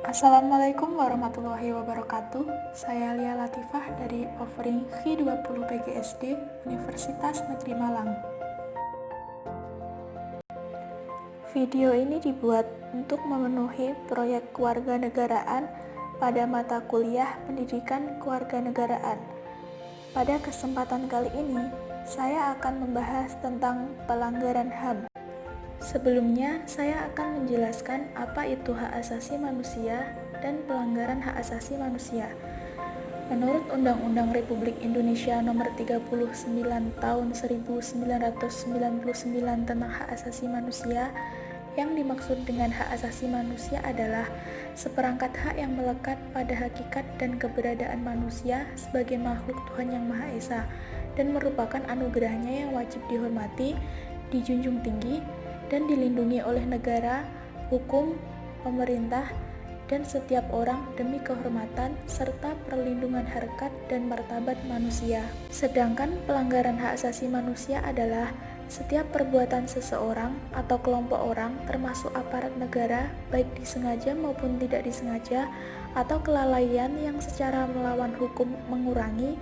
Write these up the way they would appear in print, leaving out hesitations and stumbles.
Assalamualaikum warahmatullahi wabarakatuh. Saya Lia Latifah dari Offering H20 PGSD Universitas Negeri Malang. Video ini dibuat untuk memenuhi proyek kewarganegaraan pada mata kuliah Pendidikan Kewarganegaraan. Pada kesempatan kali ini, saya akan membahas tentang pelanggaran HAM. Sebelumnya, saya akan menjelaskan apa itu hak asasi manusia dan pelanggaran hak asasi manusia. Menurut Undang-Undang Republik Indonesia Nomor 39 Tahun 1999 tentang hak asasi manusia, yang dimaksud dengan hak asasi manusia adalah seperangkat hak yang melekat pada hakikat dan keberadaan manusia sebagai makhluk Tuhan Yang Maha Esa dan merupakan anugerahnya yang wajib dihormati, dijunjung tinggi, dan dilindungi oleh negara, hukum, pemerintah, dan setiap orang demi kehormatan serta perlindungan harkat dan martabat manusia. Sedangkan pelanggaran hak asasi manusia adalah setiap perbuatan seseorang atau kelompok orang termasuk aparat negara, baik disengaja maupun tidak disengaja, atau kelalaian yang secara melawan hukum mengurangi,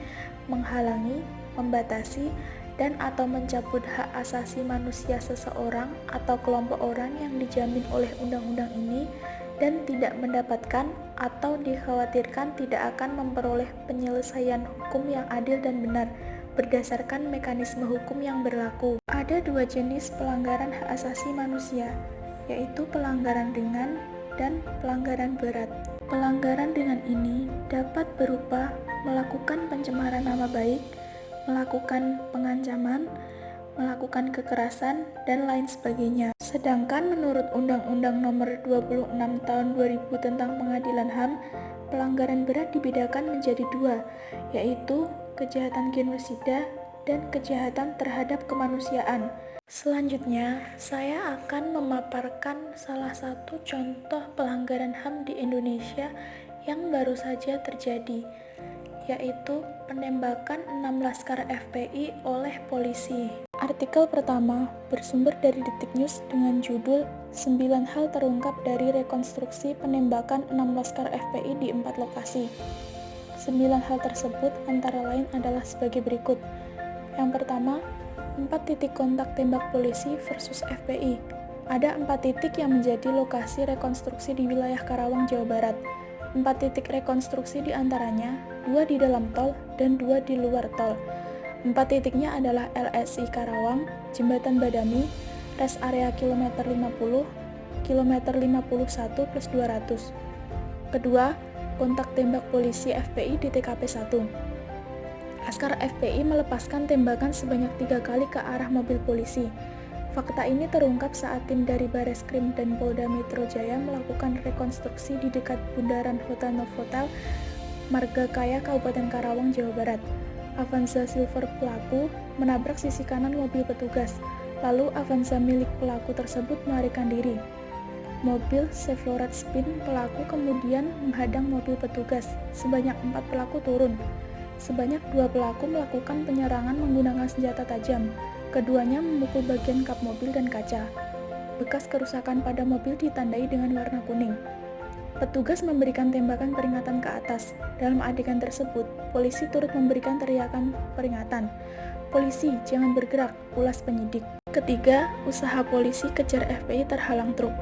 menghalangi, membatasi, dan atau mencabut hak asasi manusia seseorang atau kelompok orang yang dijamin oleh undang-undang ini dan tidak mendapatkan atau dikhawatirkan tidak akan memperoleh penyelesaian hukum yang adil dan benar berdasarkan mekanisme hukum yang berlaku. Ada dua jenis pelanggaran hak asasi manusia, yaitu pelanggaran ringan dan pelanggaran berat. Pelanggaran ringan ini dapat berupa melakukan pencemaran nama baik, melakukan pengancaman, melakukan kekerasan, dan lain sebagainya. Sedangkan menurut Undang-Undang Nomor 26 Tahun 2000 tentang Pengadilan HAM, pelanggaran berat dibedakan menjadi dua, yaitu kejahatan genosida dan kejahatan terhadap kemanusiaan. Selanjutnya, saya akan memaparkan salah satu contoh pelanggaran HAM di Indonesia yang baru saja terjadi, yaitu penembakan 6 laskar FPI oleh polisi. Artikel pertama bersumber dari Detik News dengan judul 9 hal terungkap dari rekonstruksi penembakan 6 laskar FPI di 4 lokasi. 9 hal tersebut antara lain adalah sebagai berikut. Yang pertama, 4 titik kontak tembak polisi versus FPI. Ada 4 titik yang menjadi lokasi rekonstruksi di wilayah Karawang, Jawa Barat. 4 titik rekonstruksi diantaranya 2 di dalam tol dan 2 di luar tol. 4 titiknya adalah LSI Karawang, Jembatan Badami, Rest Area kilometer 50, kilometer 51 plus 200. Kedua, kontak tembak polisi FPI di TKP 1. Laskar FPI melepaskan tembakan sebanyak 3 kali ke arah mobil polisi. Fakta ini terungkap saat tim dari Bareskrim dan Polda Metro Jaya melakukan rekonstruksi di dekat bundaran Hotel Novotel, Margakaya, Kabupaten Karawang, Jawa Barat. Avanza Silver pelaku menabrak sisi kanan mobil petugas, lalu Avanza milik pelaku tersebut melarikan diri. Mobil Chevrolet Spin pelaku kemudian menghadang mobil petugas. Sebanyak 4 pelaku turun. Sebanyak 2 pelaku melakukan penyerangan menggunakan senjata tajam. Keduanya memukul bagian kap mobil dan kaca. Bekas kerusakan pada mobil ditandai dengan warna kuning. Petugas memberikan tembakan peringatan ke atas. Dalam adegan tersebut, polisi turut memberikan teriakan peringatan. "Polisi, jangan bergerak," ulas penyidik. Ketiga, usaha polisi kejar FPI terhalang truk.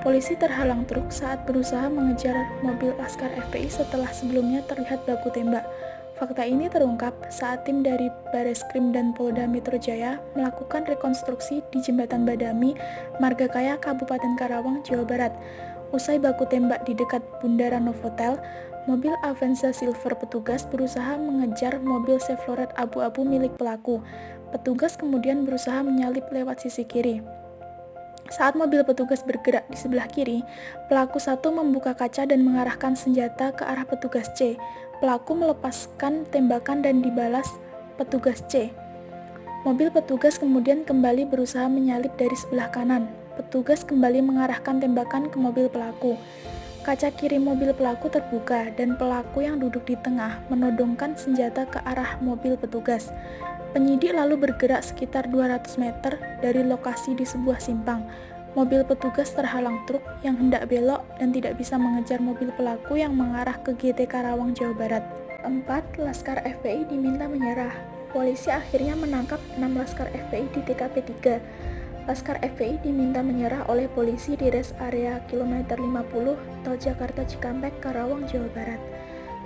Polisi terhalang truk saat berusaha mengejar mobil laskar FPI setelah sebelumnya terlihat baku tembak. Fakta ini terungkap saat tim dari Bareskrim dan Polda Metro Jaya melakukan rekonstruksi di Jembatan Badami, Margakaya, Kabupaten Karawang, Jawa Barat. Usai baku tembak di dekat bundaran Novotel, mobil Avanza Silver petugas berusaha mengejar mobil Chevrolet abu-abu milik pelaku. Petugas kemudian berusaha menyalip lewat sisi kiri. Saat mobil petugas bergerak di sebelah kiri, pelaku satu membuka kaca dan mengarahkan senjata ke arah petugas C. Pelaku melepaskan tembakan dan dibalas petugas C. Mobil petugas kemudian kembali berusaha menyalip dari sebelah kanan. Petugas kembali mengarahkan tembakan ke mobil pelaku. Kaca kiri mobil pelaku terbuka dan pelaku yang duduk di tengah menodongkan senjata ke arah mobil petugas. Penyidik lalu bergerak sekitar 200 meter dari lokasi di sebuah simpang. Mobil petugas terhalang truk yang hendak belok dan tidak bisa mengejar mobil pelaku yang mengarah ke GT Karawang, Jawa Barat. 4. Laskar FPI diminta menyerah. Polisi akhirnya menangkap 6 laskar FPI di TKP 3. Laskar FPI diminta menyerah oleh polisi di res area kilometer 50 Tol Jakarta Cikampek, Karawang, Jawa Barat.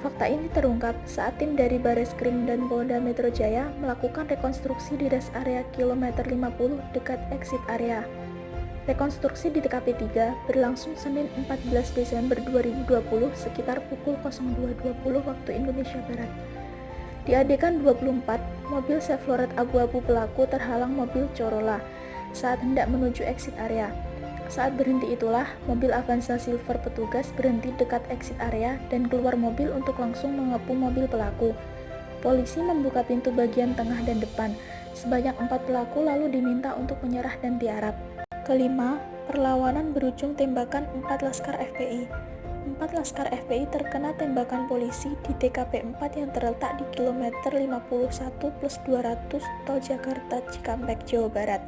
Fakta ini terungkap saat tim dari Bareskrim dan Polda Metro Jaya melakukan rekonstruksi di res area kilometer 50 dekat exit area. Rekonstruksi di TKP 3 berlangsung Senin 14 Desember 2020 sekitar pukul 02.20 waktu Indonesia Barat. Di adegan 24, mobil Chevrolet abu-abu pelaku terhalang mobil Corolla saat hendak menuju exit area. Saat berhenti itulah, mobil Avanza Silver petugas berhenti dekat exit area dan keluar mobil untuk langsung mengepung mobil pelaku. Polisi membuka pintu bagian tengah dan depan. Sebanyak 4 pelaku lalu diminta untuk menyerah dan tiarap. Kelima, perlawanan berujung tembakan 4 laskar FPI. 4 laskar FPI terkena tembakan polisi di TKP 4 yang terletak di kilometer 51+200 Tol Jakarta Cikampek, Jawa Barat.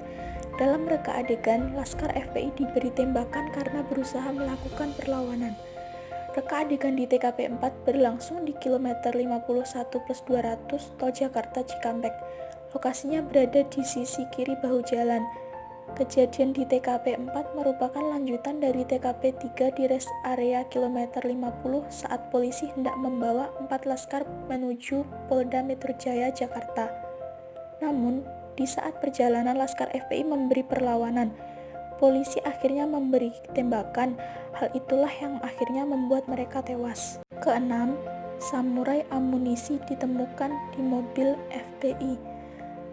Dalam reka adegan, laskar FPI diberi tembakan karena berusaha melakukan perlawanan. Reka adegan di TKP 4 berlangsung di kilometer 51+200 Tol Jakarta Cikampek. Lokasinya berada di sisi kiri bahu jalan. Kejadian di TKP 4 merupakan lanjutan dari TKP 3 di res area kilometer 50 saat polisi hendak membawa 4 laskar menuju Polda Metro Jaya, Jakarta. Namun, di saat perjalanan laskar FPI memberi perlawanan, polisi akhirnya memberi tembakan. Hal itulah yang akhirnya membuat mereka tewas. Keenam, samurai amunisi ditemukan di mobil FPI.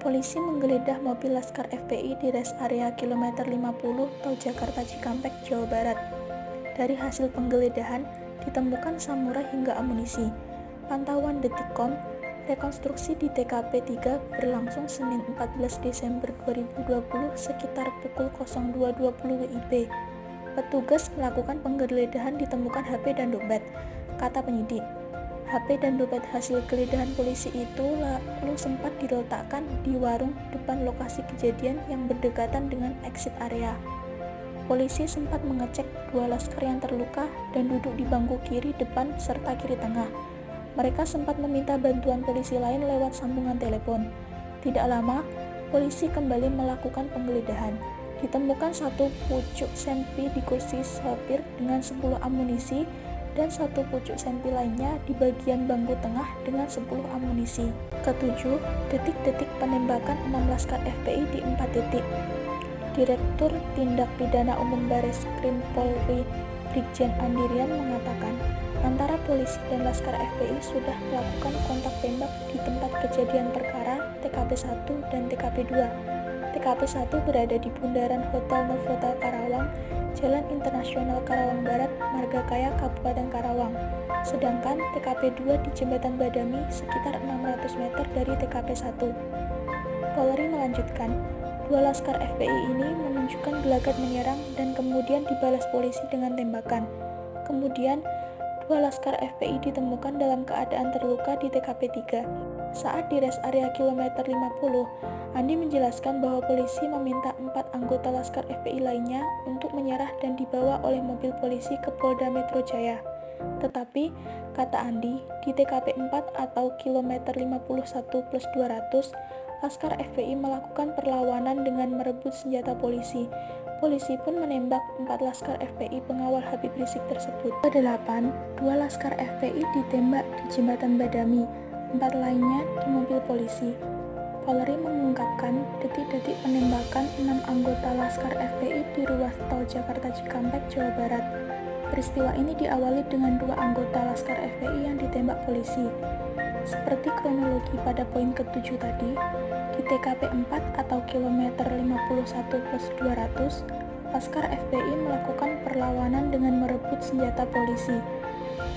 Polisi menggeledah mobil laskar FPI di res area kilometer 50 Tol Jakarta Cikampek, Jawa Barat. Dari hasil penggeledahan, ditemukan samurai hingga amunisi. Pantauan Detikcom, rekonstruksi di TKP 3 berlangsung Senin 14 Desember 2020 sekitar pukul 02.20 WIB. Petugas melakukan penggeledahan ditemukan HP dan dompet. Kata penyidik, HP dan dompet hasil geledahan polisi itu lalu sempat diletakkan di warung depan lokasi kejadian yang berdekatan dengan exit area. Polisi sempat mengecek 2 laskar yang terluka dan duduk di bangku kiri depan serta kiri tengah. Mereka sempat meminta bantuan polisi lain lewat sambungan telepon. Tidak lama, polisi kembali melakukan penggeledahan. Ditemukan 1 pucuk sempi di kursi sopir dengan 10 amunisi dan 1 pucuk sempi lainnya di bagian bangku tengah dengan 10 amunisi. Ketujuh, detik-detik penembakan 6 laskar FPI di 4 titik. Direktur Tindak Pidana Umum Bareskrim Polri Brigjen Andirian mengatakan, antara polisi dan laskar FPI sudah melakukan kontak tembak di tempat kejadian perkara TKP 1 dan TKP 2. TKP 1 berada di bundaran Hotel Novotel Karawang, Jalan Internasional Karawang Barat, Margakaya, Kabupaten Karawang. Sedangkan TKP 2 di Jembatan Badami sekitar 600 meter dari TKP 1. Polri melanjutkan, 2 laskar FPI ini menunjukkan gelagat menyerang dan kemudian dibalas polisi dengan tembakan. Kemudian, 2 laskar FPI ditemukan dalam keadaan terluka di TKP 3. Saat di res area kilometer 50, Andi menjelaskan bahwa polisi meminta 4 anggota laskar FPI lainnya untuk menyerah dan dibawa oleh mobil polisi ke Polda Metro Jaya. Tetapi, kata Andi, di TKP 4 atau kilometer 51+200, laskar FPI melakukan perlawanan dengan merebut senjata polisi. Polisi pun menembak 4 laskar FPI pengawal Habib Rizik tersebut. Ke-8, 2 laskar FPI ditembak di Jembatan Badami, 4 lainnya di mobil polisi. Polri mengungkapkan detik-detik penembakan 6 anggota laskar FPI di ruas tol Jakarta Cikampek, Jawa Barat. Peristiwa ini diawali dengan 2 anggota laskar FPI yang ditembak polisi. Seperti kronologi pada poin ke-7 tadi, di TKP 4 atau kilometer 51+200, laskar FPI melakukan perlawanan dengan merebut senjata polisi.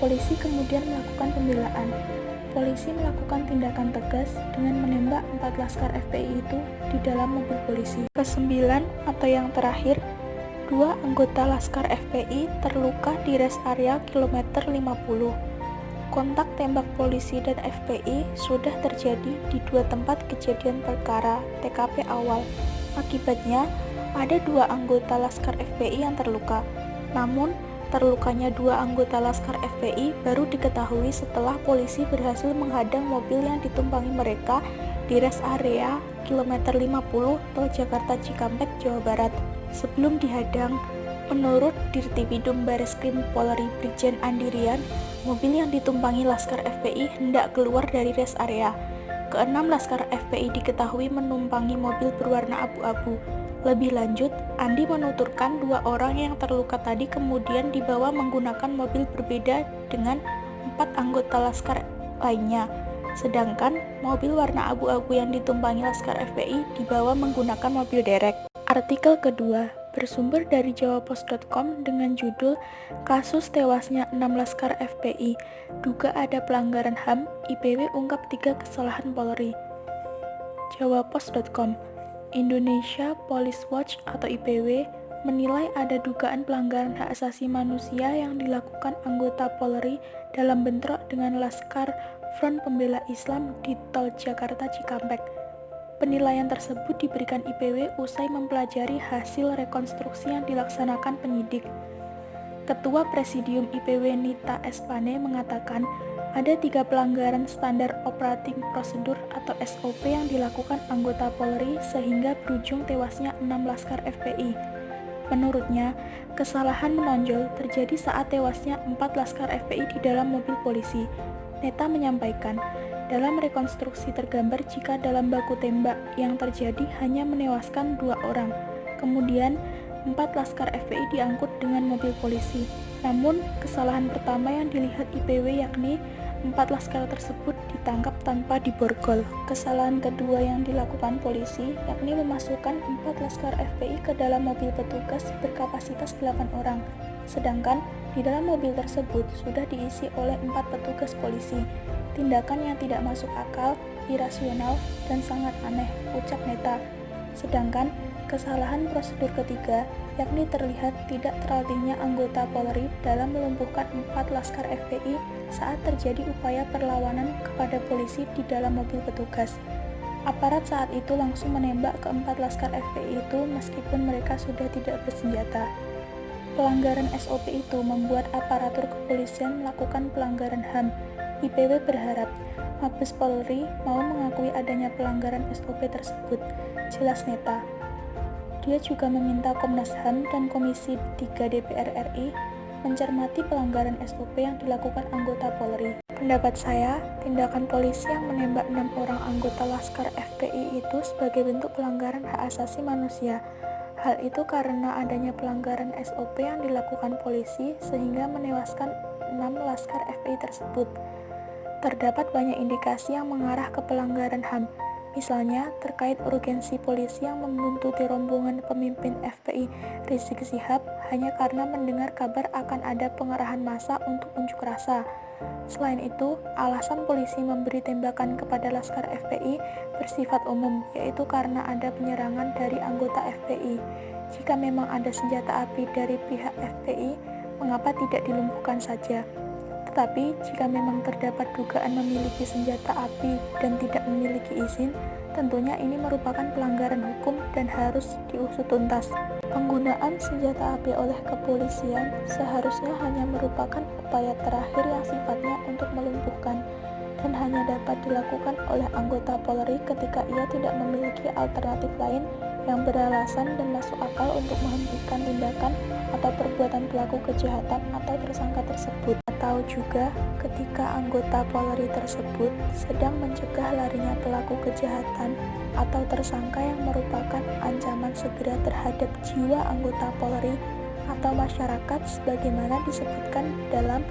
Polisi kemudian melakukan pembelaan. Polisi melakukan tindakan tegas dengan menembak 4 laskar FPI itu di dalam mobil polisi. Ke-9 atau yang terakhir, 2 anggota laskar FPI terluka di res area kilometer 50. Kontak tembak polisi dan FPI sudah terjadi di 2 tempat kejadian perkara TKP awal. Akibatnya, Ada 2 anggota Laskar FPI yang terluka. Namun, terlukanya 2 anggota Laskar FPI baru diketahui setelah polisi berhasil menghadang mobil yang ditumpangi mereka di rest area kilometer 50 Tol Jakarta Cikampek, Jawa Barat. Sebelum dihadang, menurut Dirtipidum Bareskrim Polri Brigjen Andirian, mobil yang ditumpangi Laskar FPI hendak keluar dari rest area. Keenam Laskar FPI diketahui menumpangi mobil berwarna abu-abu. Lebih lanjut, Andi menuturkan 2 orang yang terluka tadi kemudian dibawa menggunakan mobil berbeda dengan 4 anggota Laskar lainnya. Sedangkan mobil warna abu-abu yang ditumpangi Laskar FPI dibawa menggunakan mobil derek. Artikel kedua bersumber dari jawapos.com dengan judul Kasus Tewasnya 6 Laskar FPI, Duga Ada Pelanggaran HAM, IPW Ungkap 3 Kesalahan Polri. Jawapos.com, Indonesia Police Watch atau IPW menilai ada dugaan pelanggaran hak asasi manusia yang dilakukan anggota Polri dalam bentrok dengan Laskar Front Pembela Islam di Tol Jakarta Cikampek. Penilaian tersebut diberikan IPW usai mempelajari hasil rekonstruksi yang dilaksanakan penyidik. Ketua Presidium IPW Nita Espane mengatakan ada 3 pelanggaran standar operating prosedur atau SOP yang dilakukan anggota Polri sehingga berujung tewasnya 6 Laskar FPI. Menurutnya, kesalahan menonjol terjadi saat tewasnya 4 Laskar FPI di dalam mobil polisi. Neta menyampaikan, dalam rekonstruksi tergambar jika dalam baku tembak yang terjadi hanya menewaskan 2 orang. Kemudian, 4 Laskar FPI diangkut dengan mobil polisi. Namun, kesalahan pertama yang dilihat IPW yakni 4 Laskar tersebut ditangkap tanpa diborgol. Kesalahan kedua yang dilakukan polisi yakni memasukkan 4 Laskar FPI ke dalam mobil petugas berkapasitas 8 orang. Sedangkan di dalam mobil tersebut sudah diisi oleh 4 petugas polisi. Tindakan yang tidak masuk akal, irasional, dan sangat aneh, ucap Neta. Sedangkan kesalahan prosedur ketiga, yakni terlihat tidak terlatihnya anggota Polri dalam melumpuhkan 4 Laskar FPI saat terjadi upaya perlawanan kepada polisi di dalam mobil petugas. Aparat saat itu langsung menembak ke-4 Laskar FPI itu meskipun mereka sudah tidak bersenjata. Pelanggaran SOP itu membuat aparatur kepolisian melakukan pelanggaran HAM. IPW berharap Mabes Polri mau mengakui adanya pelanggaran SOP tersebut, jelas Neta. Dia juga meminta Komnas HAM dan Komisi 3 DPR RI mencermati pelanggaran SOP yang dilakukan anggota Polri. Pendapat saya, tindakan polisi yang menembak 6 orang anggota Laskar FPI itu sebagai bentuk pelanggaran hak asasi manusia. Hal itu karena adanya pelanggaran SOP yang dilakukan polisi sehingga menewaskan 6 Laskar FPI tersebut. Terdapat banyak indikasi yang mengarah ke pelanggaran HAM. Misalnya, terkait urgensi polisi yang menuntuti rombongan pemimpin FPI Rizik Syihab hanya karena mendengar kabar akan ada pengerahan massa untuk unjuk rasa. Selain itu, alasan polisi memberi tembakan kepada Laskar FPI bersifat umum, yaitu karena ada penyerangan dari anggota FPI. Jika memang ada senjata api dari pihak FPI, mengapa tidak dilumpuhkan saja? Tetapi, jika memang terdapat dugaan memiliki senjata api dan tidak memiliki izin, tentunya ini merupakan pelanggaran hukum dan harus diusut tuntas. Penggunaan senjata api oleh kepolisian seharusnya hanya merupakan upaya terakhir yang sifatnya untuk melumpuhkan dan hanya dapat dilakukan oleh anggota Polri ketika ia tidak memiliki alternatif lain yang beralasan dan masuk akal untuk menghentikan tindakan atau perbuatan pelaku kejahatan atau tersangka tersebut. Atau juga ketika anggota Polri tersebut sedang mencegah larinya pelaku kejahatan atau tersangka yang merupakan ancaman segera terhadap jiwa anggota Polri atau masyarakat sebagaimana disebutkan dalam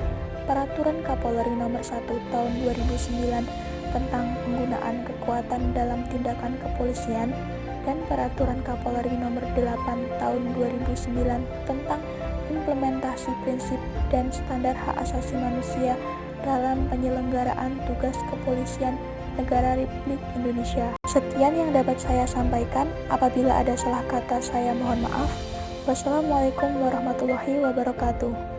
Peraturan Kapolri Nomor 1 Tahun 2009 tentang penggunaan kekuatan dalam tindakan kepolisian dan Peraturan Kapolri Nomor 8 Tahun 2009 tentang implementasi prinsip dan standar hak asasi manusia dalam penyelenggaraan tugas kepolisian Negara Republik Indonesia. Sekian yang dapat saya sampaikan. Apabila ada salah kata, saya mohon maaf. Wassalamualaikum warahmatullahi wabarakatuh.